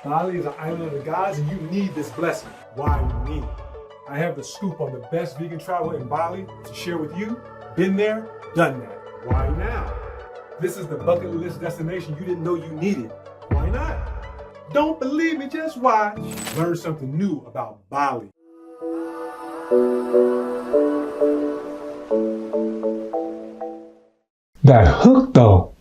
Bali is an island of the gods and you need this blessing. Why you need it? I have the scoop on the best vegan travel in Bali to share with you. Been there, done that. Why now? This is the bucket list destination you didn't know you needed. Why not? Don't believe me, just watch. Learn something new about Bali. That hook though.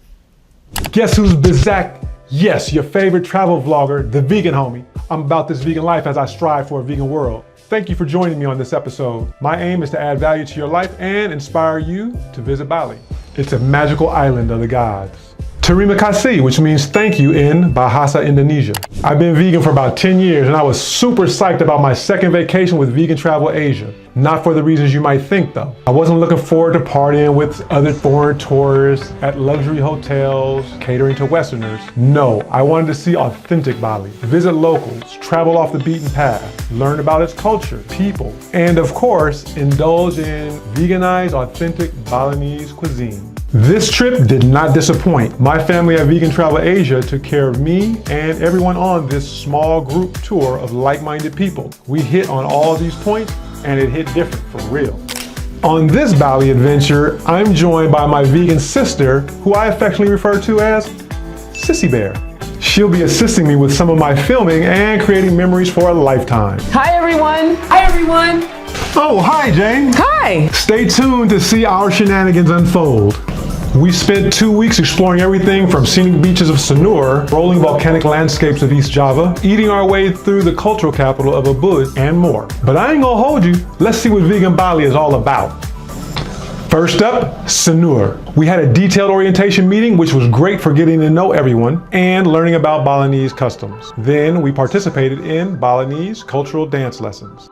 Guess who's Bizak? Yes, your favorite travel vlogger, the vegan homie. I'm about this vegan life as I strive for a vegan world. Thank you for joining me on this episode. My aim is to add value to your life and inspire you to visit Bali. It's a magical island of the gods. Terima kasih, which means thank you in Bahasa Indonesia. I've been vegan for about 10 years and I was super psyched about my second vacation with Vegan Travel Asia. Not for the reasons you might think though. I wasn't looking forward to partying with other foreign tourists at luxury hotels, catering to Westerners. No, I wanted to see authentic Bali, visit locals, travel off the beaten path, learn about its culture, people, and of course, indulge in veganized, authentic Balinese cuisine. This trip did not disappoint. My family at Vegan Travel Asia took care of me and everyone on this small group tour of like-minded people. We hit on all these points and it hit different for real. On this Bali adventure, I'm joined by my vegan sister, who I affectionately refer to as Sissy Bear. She'll be assisting me with some of my filming and creating memories for a lifetime. Hi everyone! Hi everyone! Oh, hi Jane! Hi! Stay tuned to see our shenanigans unfold. We spent 2 weeks exploring everything from scenic beaches of Sanur, rolling volcanic landscapes of East Java, eating our way through the cultural capital of Ubud, and more. But I ain't gonna hold you. Let's see what vegan Bali is all about. First up, Sanur. We had a detailed orientation meeting, which was great for getting to know everyone and learning about Balinese customs. Then we participated in Balinese cultural dance lessons.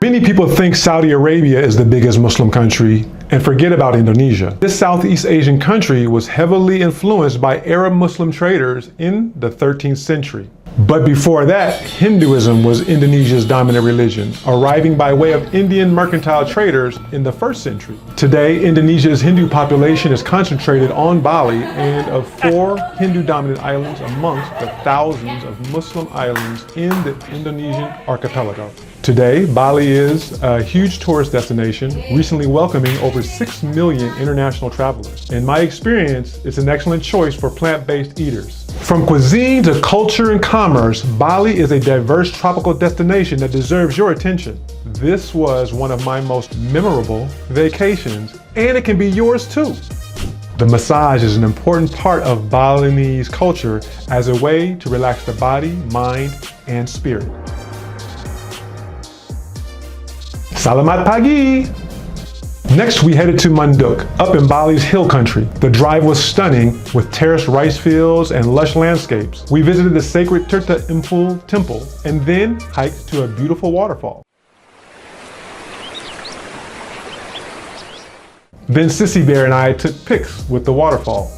Many people think Saudi Arabia is the biggest Muslim country and forget about Indonesia. This Southeast Asian country was heavily influenced by Arab Muslim traders in the 13th century. But before that, Hinduism was Indonesia's dominant religion, arriving by way of Indian mercantile traders in the 1st century. Today, Indonesia's Hindu population is concentrated on Bali and of 4 Hindu-dominant islands amongst the thousands of Muslim islands in the Indonesian archipelago. Today, Bali is a huge tourist destination, recently welcoming over 6 million international travelers. In my experience, it's an excellent choice for plant-based eaters. From cuisine to culture and commerce, Bali is a diverse tropical destination that deserves your attention. This was one of my most memorable vacations, and it can be yours too. The massage is an important part of Balinese culture as a way to relax the body, mind, and spirit. Salamat pagi! Next, we headed to Munduk, up in Bali's hill country. The drive was stunning, with terraced rice fields and lush landscapes. We visited the sacred Tirta Impul temple and then hiked to a beautiful waterfall. Then Sissy Bear and I took pics with the waterfall.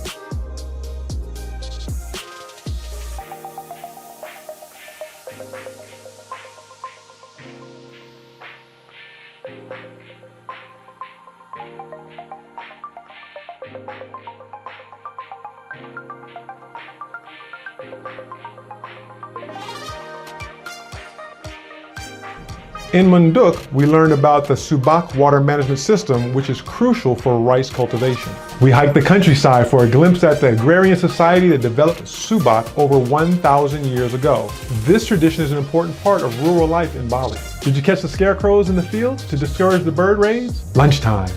In Munduk, we learned about the Subak water management system, which is crucial for rice cultivation. We hiked the countryside for a glimpse at the agrarian society that developed Subak over 1,000 years ago. This tradition is an important part of rural life in Bali. Did you catch the scarecrows in the fields to discourage the bird raids? Lunchtime.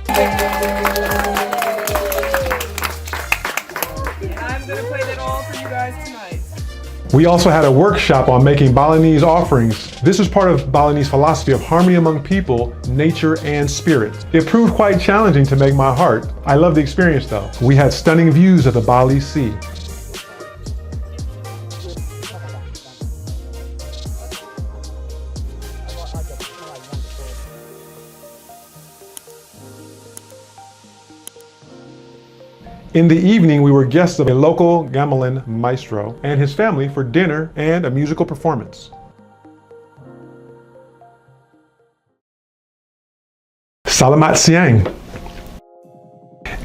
I'm gonna play that all for you guys tonight. We also had a workshop on making Balinese offerings. This is part of Balinese philosophy of harmony among people, nature, and spirit. It proved quite challenging to make my heart. I love the experience though. We had stunning views of the Bali Sea. In the evening, we were guests of a local Gamelan maestro and his family for dinner and a musical performance. Salamat siang.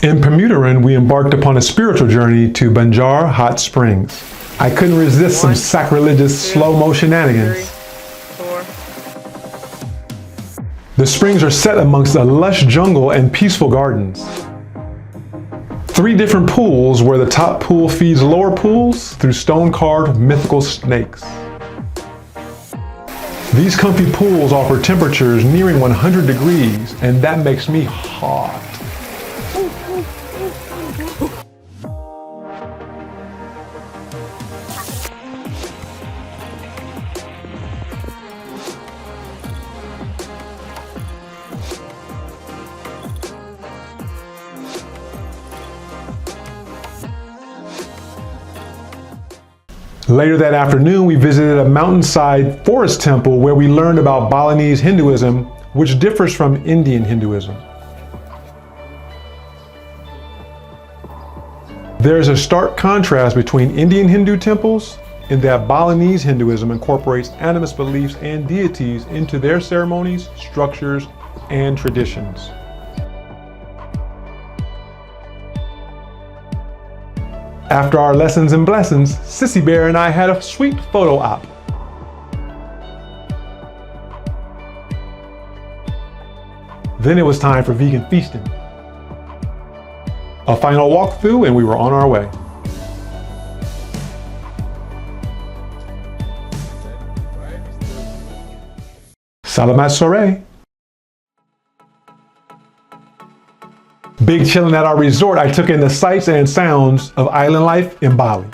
In Pemuteran, we embarked upon a spiritual journey to Banjar hot springs. I couldn't resist some sacrilegious slow-mo shenanigans. 4. The springs are set amongst a lush jungle and peaceful gardens. 3 different pools where the top pool feeds lower pools through stone-carved mythical snakes. These comfy pools offer temperatures nearing 100 degrees, and that makes me hot. Later that afternoon, we visited a mountainside forest temple where we learned about Balinese Hinduism, which differs from Indian Hinduism. There's a stark contrast between Indian Hindu temples in that Balinese Hinduism incorporates animist beliefs and deities into their ceremonies, structures, and traditions. After our lessons and blessings, Sissy Bear and I had a sweet photo op. Then it was time for vegan feasting. A final walkthrough and we were on our way. Salamat sore. Big chillin' at our resort, I took in the sights and sounds of island life in Bali.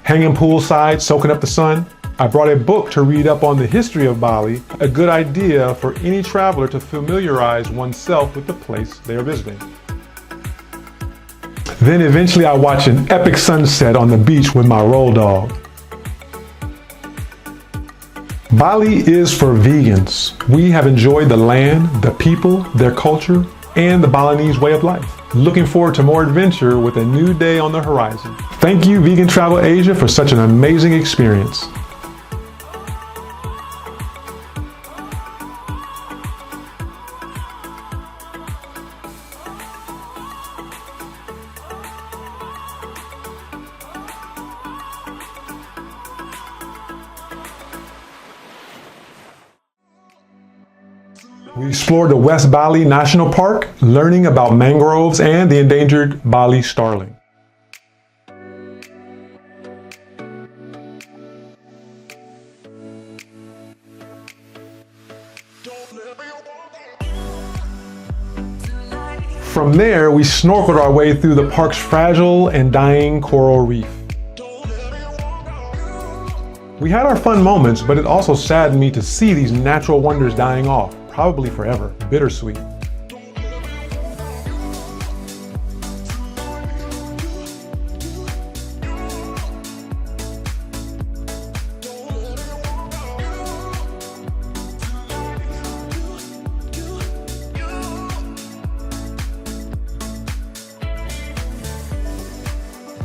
Hanging poolside, soaking up the sun, I brought a book to read up on the history of Bali, a good idea for any traveler to familiarize oneself with the place they are visiting. Then eventually I watched an epic sunset on the beach with my roll dog. Bali is for vegans. We have enjoyed the land, the people, their culture, and the Balinese way of life. Looking forward to more adventure with a new day on the horizon. Thank you, Vegan Travel Asia, for such an amazing experience. We explored the West Bali National Park, learning about mangroves and the endangered Bali starling. From there, we snorkeled our way through the park's fragile and dying coral reef. We had our fun moments, but it also saddened me to see these natural wonders dying off. Probably forever. Bittersweet.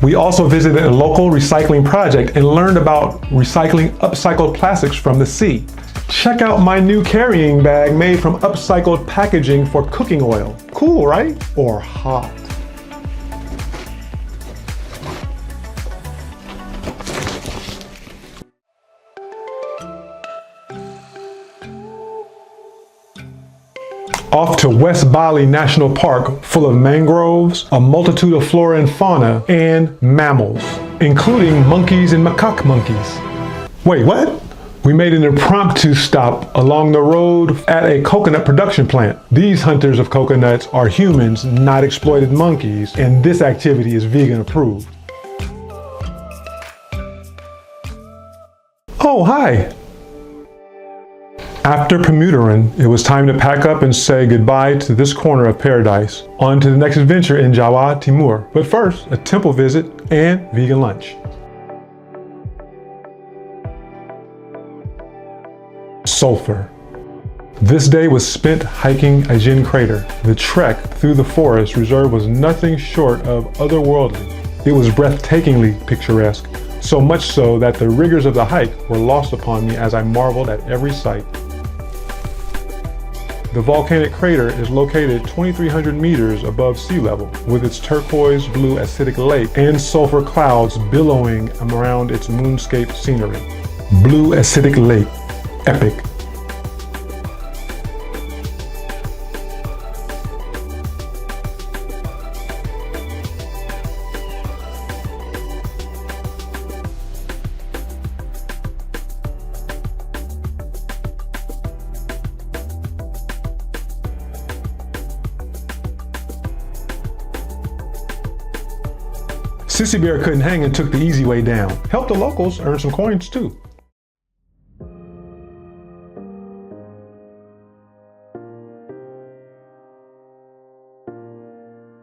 We also visited a local recycling project and learned about recycling upcycled plastics from the sea. Check out my new carrying bag made from upcycled packaging for cooking oil. Cool, right? Or hot. Off to West Bali National Park, full of mangroves, a multitude of flora and fauna, and mammals, including monkeys and macaque monkeys. Wait, what? We made an impromptu stop along the road at a coconut production plant. These hunters of coconuts are humans, not exploited monkeys, and this activity is vegan approved. Oh, hi. After Pemuteran, it was time to pack up and say goodbye to this corner of paradise. On to the next adventure in Jawa Timur. But first, a temple visit and vegan lunch. Sulfur. This day was spent hiking Ijen Crater. The trek through the forest reserve was nothing short of otherworldly. It was breathtakingly picturesque, so much so that the rigors of the hike were lost upon me as I marveled at every sight. The volcanic crater is located 2,300 meters above sea level, with its turquoise blue acidic lake and sulfur clouds billowing around its moonscape scenery. Blue acidic lake, epic. Sissy Bear couldn't hang and took the easy way down. Helped the locals earn some coins too.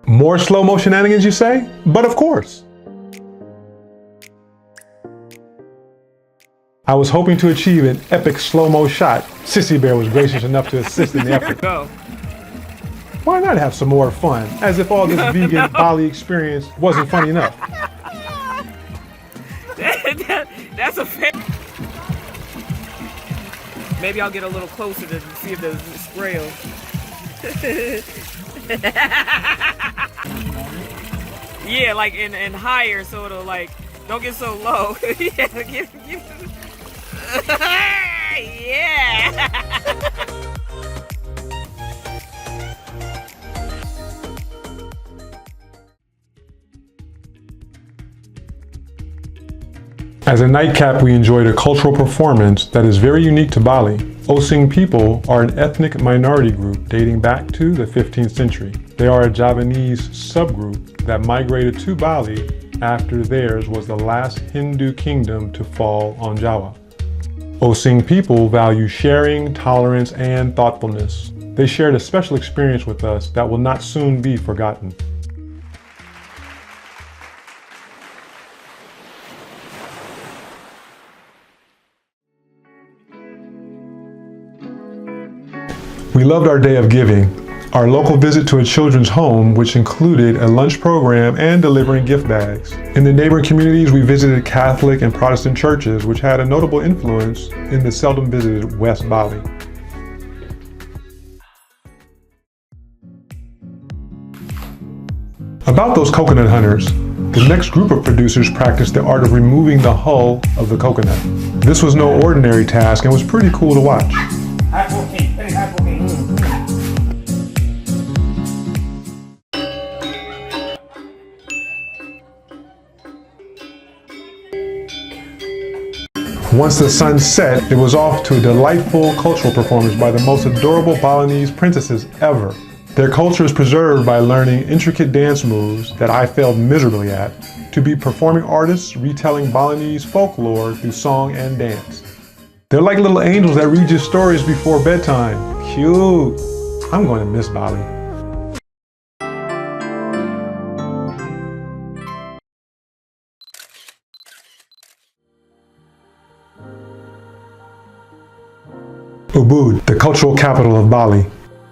More slow-mo shenanigans, you say? But of course. I was hoping to achieve an epic slow-mo shot. Sissy Bear was gracious enough to assist in the effort. Go. Why not have some more fun? As if all this vegan Bali experience wasn't funny enough. That's a fair. Maybe I'll get a little closer to see if there's surreal. Yeah, like and higher, so it'll like don't get so low. Yeah, yeah. As a nightcap, we enjoyed a cultural performance that is very unique to Bali. Osing people are an ethnic minority group dating back to the 15th century. They are a Javanese subgroup that migrated to Bali after theirs was the last Hindu kingdom to fall on Java. Osing people value sharing, tolerance, and thoughtfulness. They shared a special experience with us that will not soon be forgotten. We loved our day of giving. Our local visit to a children's home, which included a lunch program and delivering gift bags. In the neighboring communities, we visited Catholic and Protestant churches, which had a notable influence in the seldom visited West Bali. About those coconut hunters, the next group of producers practiced the art of removing the hull of the coconut. This was no ordinary task and was pretty cool to watch. Once the sun set, it was off to a delightful cultural performance by the most adorable Balinese princesses ever. Their culture is preserved by learning intricate dance moves that I failed miserably at, to be performing artists retelling Balinese folklore through song and dance. They're like little angels that read you stories before bedtime. Cute. I'm going to miss Bali. Ubud, the cultural capital of Bali.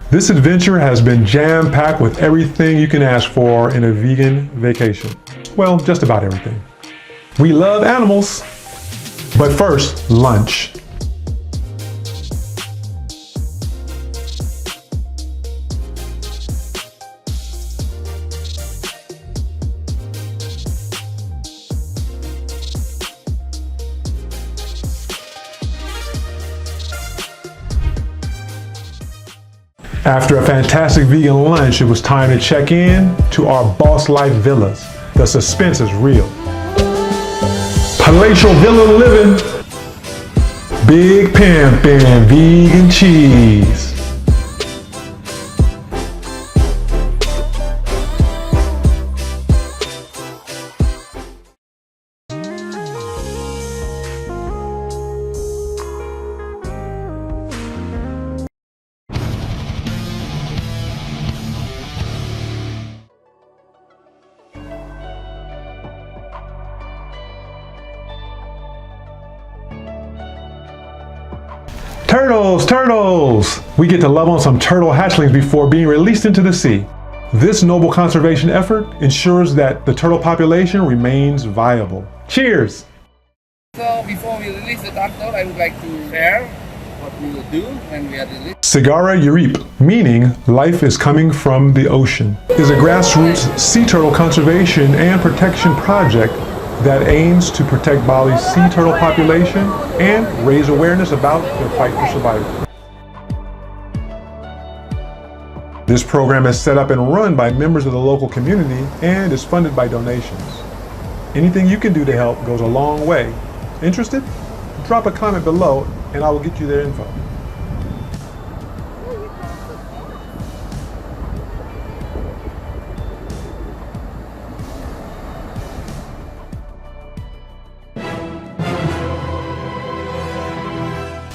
This adventure has been jam-packed with everything you can ask for in a vegan vacation. Well, just about everything. We love animals. But first, lunch. After a fantastic vegan lunch, it was time to check in to our Boss Life villas. The suspense is real. Palatial villa living. Big pimpin' vegan cheese. Turtles, turtles! We get to love on some turtle hatchlings before being released into the sea. This noble conservation effort ensures that the turtle population remains viable. Cheers! So before we release the turtle, I would like to share what will do when we are released. Segara Urip, meaning life is coming from the ocean, is a grassroots sea turtle conservation and protection project that aims to protect Bali's sea turtle population and raise awareness about their fight for survival. This program is set up and run by members of the local community and is funded by donations. Anything you can do to help goes a long way. Interested? Drop a comment below and I will get you their info.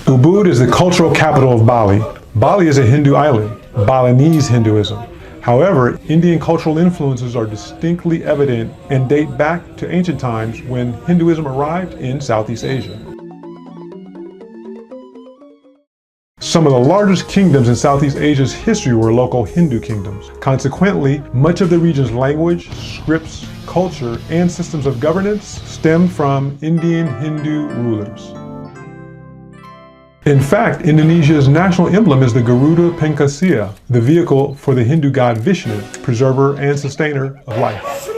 Ubud is the cultural capital of Bali. Bali is a Hindu island, Balinese Hinduism. However, Indian cultural influences are distinctly evident and date back to ancient times when Hinduism arrived in Southeast Asia. Some of the largest kingdoms in Southeast Asia's history were local Hindu kingdoms. Consequently, much of the region's language, scripts, culture, and systems of governance stem from Indian Hindu rulers. In fact, Indonesia's national emblem is the Garuda Pancasila, the vehicle for the Hindu god Vishnu, preserver and sustainer of life.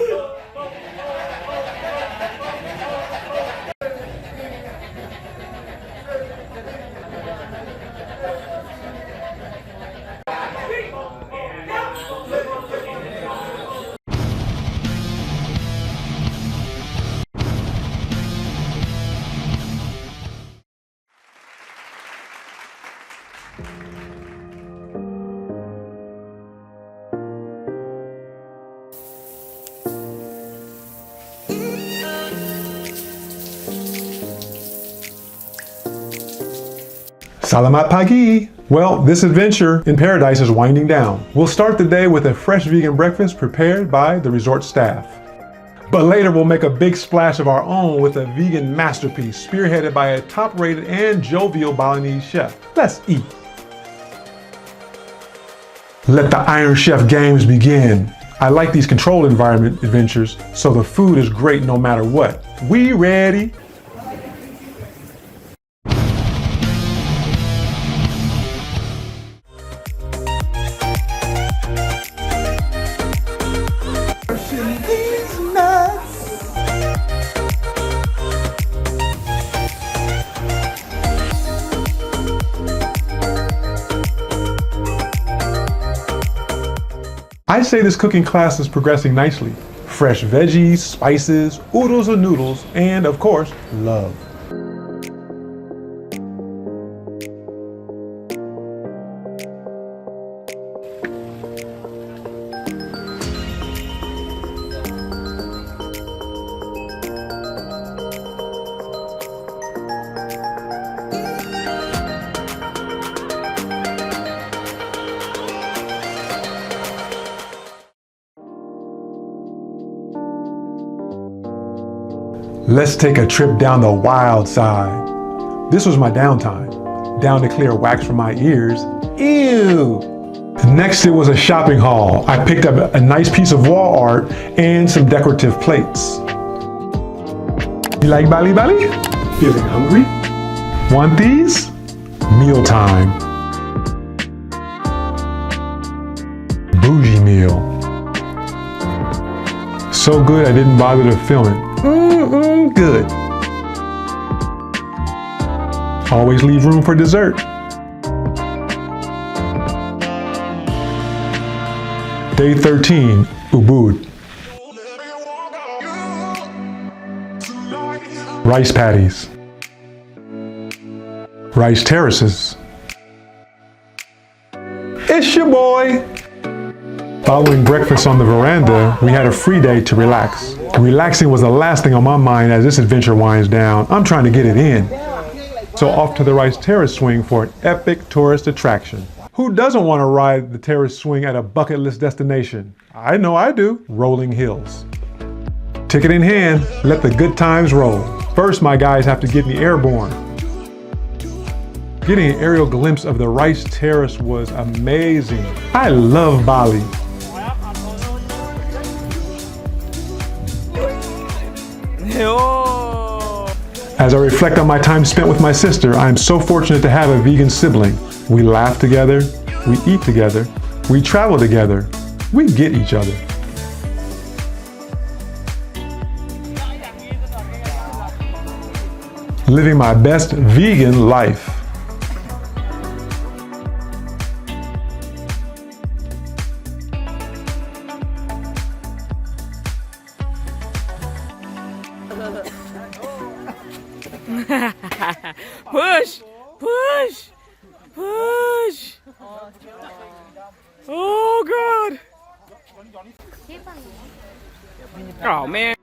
Salamat pagi! Well, this adventure in paradise is winding down. We'll start the day with a fresh vegan breakfast prepared by the resort staff. But later we'll make a big splash of our own with a vegan masterpiece spearheaded by a top-rated and jovial Balinese chef. Let's eat! Let the Iron Chef games begin. I like these controlled environment adventures, so the food is great no matter what. We ready? I'd say this cooking class is progressing nicely. Fresh veggies, spices, oodles of noodles, and of course, love. Let's take a trip down the wild side. This was my downtime. Down to clear wax from my ears. Ew! Next it was a shopping haul. I picked up a nice piece of wall art and some decorative plates. You like Bali Bali? Feeling hungry? Want these? Mealtime. Boujee meal. So good I didn't bother to film it. Good. Always leave room for dessert. Day 13, Ubud. Rice patties. Rice terraces. It's your boy! Following breakfast on the veranda, we had a free day to relax. Relaxing was the last thing on my mind as this adventure winds down. I'm trying to get it in. So off to the Rice Terrace swing for an epic tourist attraction. Who doesn't want to ride the terrace swing at a bucket list destination? I know I do. Rolling hills. Ticket in hand, let the good times roll. First, my guys have to get me airborne. Getting an aerial glimpse of the Rice Terrace was amazing. I love Bali. Oh, As I reflect on my time spent with my sister, I am so fortunate to have a vegan sibling. We laugh together, we eat together, we travel together, we get each other. Living my best vegan life. Push, push, push. Oh God. Oh man.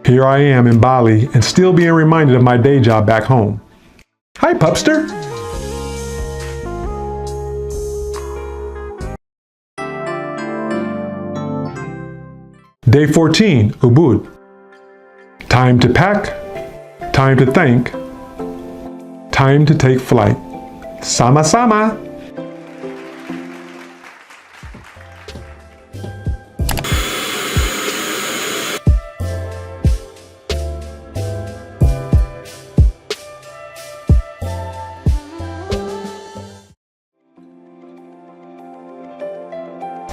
Here I am in Bali and still being reminded of my day job back home. Hi, pupster. Day 14, Ubud. Time to pack, time to thank, time to take flight. Sama-sama.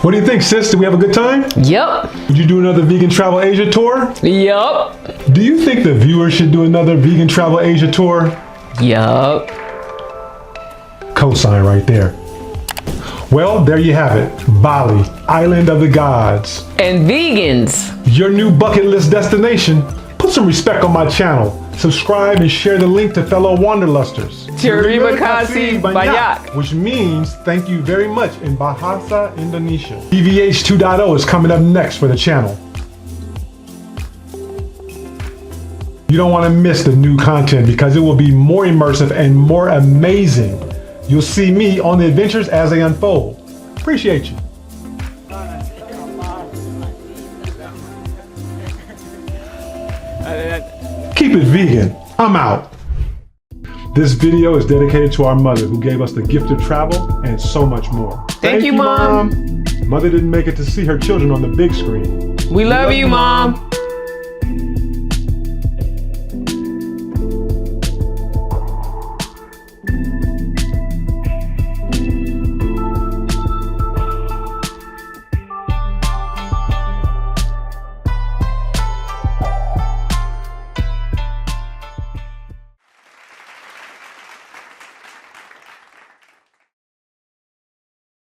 What do you think, sis? Did we have a good time? Yup. Would you do another Vegan Travel Asia tour? Yup. Do you think the viewers should do another Vegan Travel Asia tour? Yup. Cosign right there. Well, there you have it. Bali, island of the gods. And vegans. Your new bucket list destination. Put some respect on my channel. Subscribe and share the link to fellow wanderlusters. Terima kasih banyak. Which means thank you very much in Bahasa Indonesia. EVH 2.0 is coming up next for the channel. You don't want to miss the new content because it will be more immersive and more amazing. You'll see me on the adventures as they unfold. Appreciate you. Keep it vegan. I'm out. This video is dedicated to our mother who gave us the gift of travel and so much more. Thank you, Mom. Mother didn't make it to see her children on the big screen. We love you, Mom.